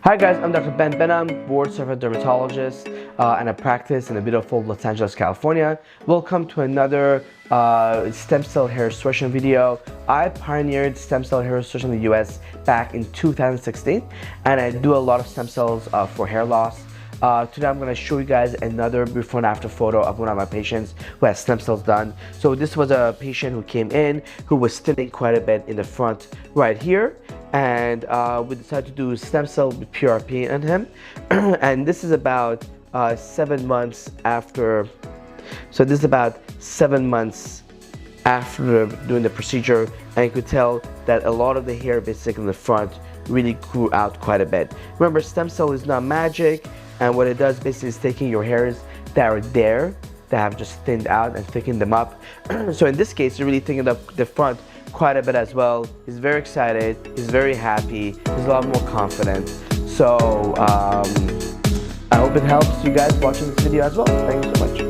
Hi guys, I'm Dr. Behnam, board-certified dermatologist, and I practice in the beautiful Los Angeles, California. Welcome to another stem cell hair restoration video. I pioneered stem cell hair restoration in the US back in 2016, and I do a lot of stem cells for hair loss. Today I'm going to show you guys another before and after photo of one of my patients who has stem cells done. So this was a patient who came in who was thinning quite a bit in the front right here, and we decided to do stem cell PRP on him. And this is about 7 months after. So this is about 7 months after doing the procedure, and you could tell that a lot of the hair basically in the front really grew out quite a bit. Remember, stem cell is not magic, and what it does basically is taking your hairs that are there, that have just thinned out, and thickened them up. So in this case, you're really thickened up the front quite a bit as well. He's very excited, he's very happy, he's a lot more confident. So I hope it helps you guys watching this video as well. Thank you so much.